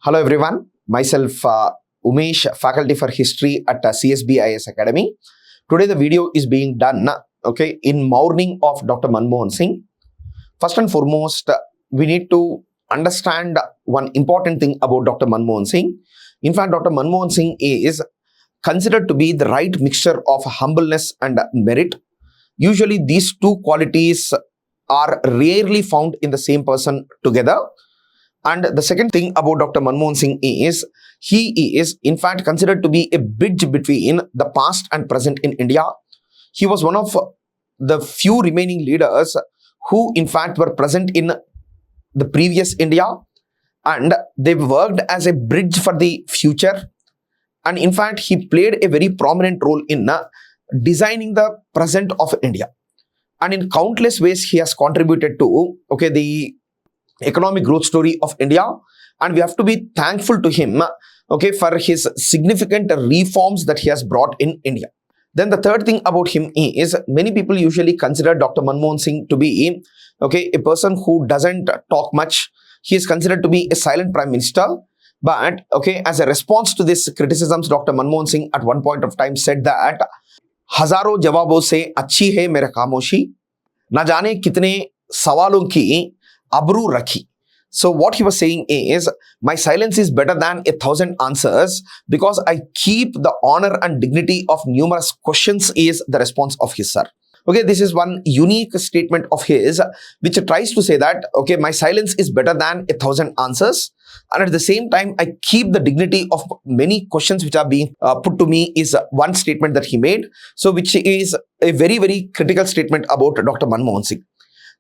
Hello everyone, myself Umesh, faculty for history at CSBIS Academy. Today the video is being done in mourning of Dr. MANMOHAN Singh. First and foremost, we need to understand one important thing about Dr. MANMOHAN Singh. In fact, Dr. MANMOHAN Singh is considered to be the right mixture of humbleness and merit. Usually these two qualities are rarely found in the same person together. And the second thing about Dr. MANMOHAN Singh is, he is in fact considered to be a bridge between the past and present in India. He was one of the few remaining leaders who in fact were present in the previous India, and they worked as a bridge for the future. And in fact, he played a very prominent role in designing the present of India. And in countless ways, he has contributed to the economic growth story of India, and we have to be thankful to him for his significant reforms that he has brought in India. Then the third thing about him is, many people usually consider Dr. MANMOHAN Singh to be a person who doesn't talk much. He is considered to be a silent prime minister. But as a response to this criticisms, Dr. MANMOHAN Singh at one point of time said that हजारों जवाबों से अच्छी है मेरा खामोशी, ना जाने कितने सवालों की abru rakhi. So what he was saying is, my silence is better than 1,000 answers because I keep the honor and dignity of numerous questions, is the response of his sir. This is one unique statement of his which tries to say that my silence is better than 1,000 answers, and at the same time I keep the dignity of many questions which are being put to me, is one statement that he made. So which is a very, very critical statement about Dr. MANMOHAN Singh.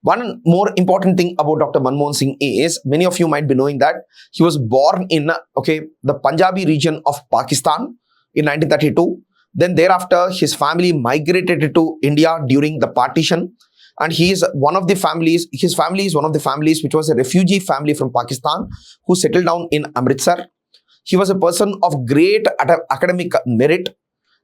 One more important thing about Dr. MANMOHAN Singh is, many of you might be knowing that he was born in the Punjabi region of Pakistan in 1932. Then thereafter, his family migrated to India during the partition, and he is one of the families. His family is one of the families which was a refugee family from Pakistan who settled down in Amritsar. He was a person of great academic merit,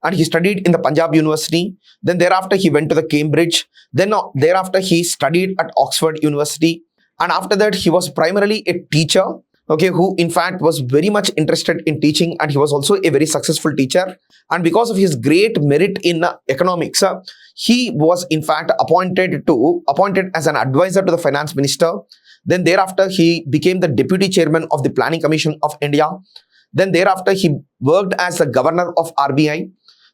and he studied in the Punjab University. Then thereafter, he went to the Cambridge. Then thereafter, he studied at Oxford University. And after that, he was primarily a teacher, who in fact was very much interested in teaching, and he was also a very successful teacher. And because of his great merit in economics, he was in fact appointed as an advisor to the finance minister. Then thereafter, he became the deputy chairman of the Planning Commission of India. Then thereafter, he worked as the governor of RBI.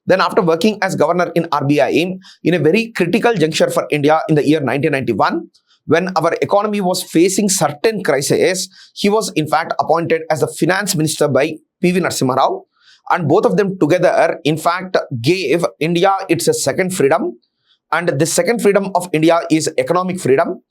Then after working as governor in RBI in a very critical juncture for India in the year 1991, when our economy was facing certain crises, he was in fact appointed as the finance minister by P.V. Narasimha Rao. And both of them together in fact gave India its second freedom. And the second freedom of India is economic freedom.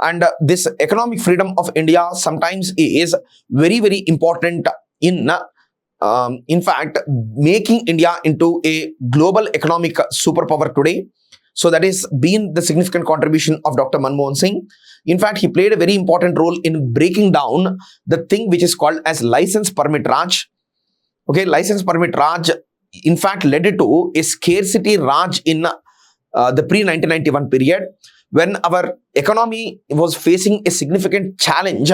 And this economic freedom of India sometimes is very, very important in fact making India into a global economic superpower today. So that is been the significant contribution of Dr. MANMOHAN Singh. In fact, he played a very important role in breaking down the thing which is called as license permit Raj. License permit Raj in fact led to a scarcity Raj in the pre-1991 period, when our economy was facing a significant challenge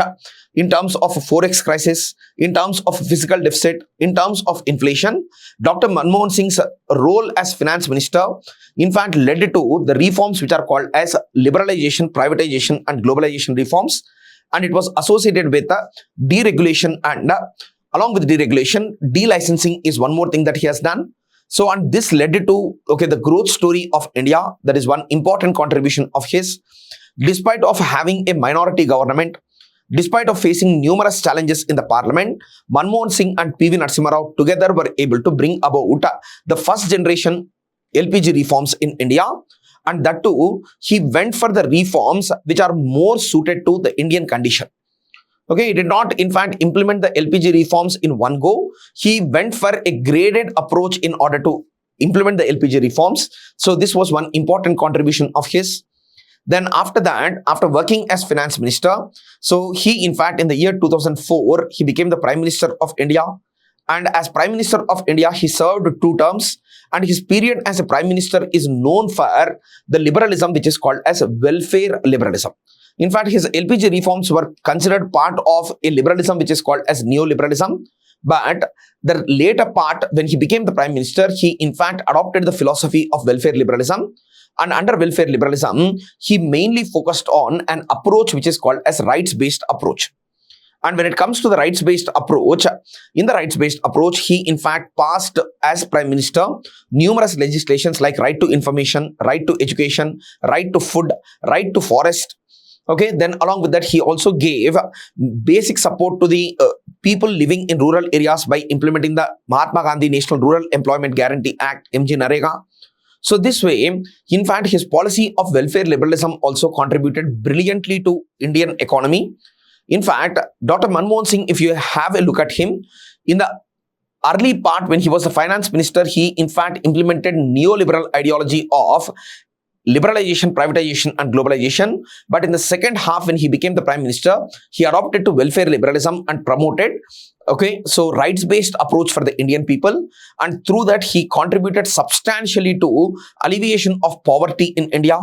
in terms of forex crisis, in terms of fiscal deficit, in terms of inflation. Dr. MANMOHAN Singh's role as finance minister in fact led to the reforms which are called as liberalization, privatization and globalization reforms, and it was associated with deregulation, and along with deregulation, delicensing is one more thing that he has done. So, and this led to the growth story of India. That is one important contribution of his. Despite of having a minority government, despite of facing numerous challenges in the parliament, MANMOHAN Singh and P.V. Narasimha Rao together were able to bring about the first generation LPG reforms in India. And that too, he went for the reforms which are more suited to the Indian condition. He did not in fact implement the LPG reforms in one go. He went for a graded approach in order to implement the LPG reforms. So this was one important contribution of his. Then after that, after working as finance minister, so he in fact in the year 2004, he became the Prime Minister of India. And as Prime Minister of India, he served 2 terms. And his period as a Prime Minister is known for the liberalism which is called as welfare liberalism. In fact, his LPG reforms were considered part of a liberalism which is called as neoliberalism. But the later part, when he became the prime minister, he in fact adopted the philosophy of welfare liberalism. And under welfare liberalism, he mainly focused on an approach which is called as rights-based approach. And when it comes to the rights-based approach, in the rights-based approach, he in fact passed as prime minister numerous legislations like right to information, right to education, right to food, right to forest. Okay, then along with that, he also gave basic support to the people living in rural areas by implementing the Mahatma Gandhi National Rural Employment Guarantee Act, MG Narega. So this way, in fact, his policy of welfare liberalism also contributed brilliantly to Indian economy. In fact, Dr. Manmohan Singh, if you have a look at him, in the early part when he was the finance minister, he in fact implemented neoliberal ideology of liberalization, privatization and globalization. But in the second half, when he became the prime minister, he adopted to welfare liberalism and promoted, rights-based approach for the Indian people. And through that, he contributed substantially to alleviation of poverty in India.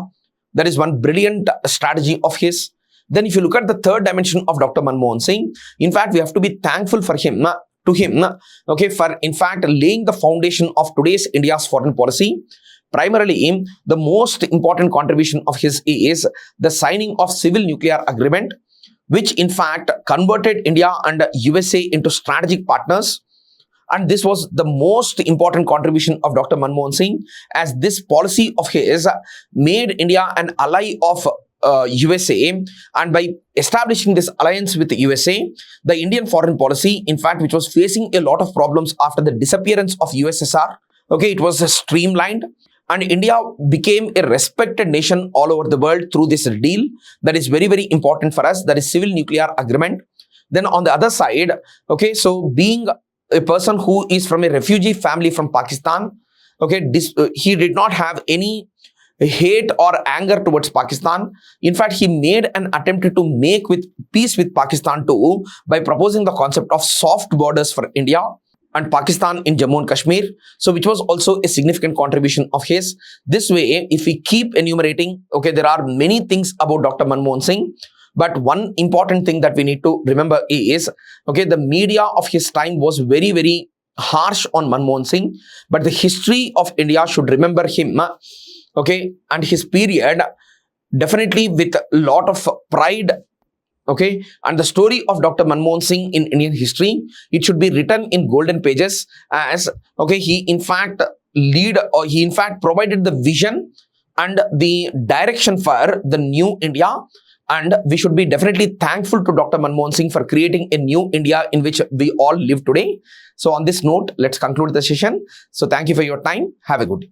That is one brilliant strategy of his. Then if you look at the third dimension of Dr. Manmohan Singh, in fact, we have to be thankful for him, for in fact laying the foundation of today's India's foreign policy. Primarily, the most important contribution of his is the signing of civil nuclear agreement, which in fact converted India and USA into strategic partners. And this was the most important contribution of Dr. Manmohan Singh, as this policy of his made India an ally of USA, and by establishing this alliance with the USA, the Indian foreign policy, in fact, which was facing a lot of problems after the disappearance of USSR, it was streamlined. And India became a respected nation all over the world through this deal. That is very, very important for us. That is civil nuclear agreement. Then on the other side, being a person who is from a refugee family from Pakistan, he did not have any hate or anger towards Pakistan. In fact, he made an attempt to make peace with Pakistan too by proposing the concept of soft borders for India and Pakistan in Jammu and Kashmir. So which was also a significant contribution of his. This way, if we keep enumerating, there are many things about Dr. Manmohan Singh. But one important thing that we need to remember is, the media of his time was very, very harsh on Manmohan Singh. But the history of India should remember him, and his period definitely with a lot of pride. And the story of Dr. Manmohan Singh in Indian history, it should be written in golden pages as, he in fact provided the vision and the direction for the new India. And we should be definitely thankful to Dr. Manmohan Singh for creating a new India in which we all live today. So on this note, let's conclude the session. So thank you for your time. Have a good day.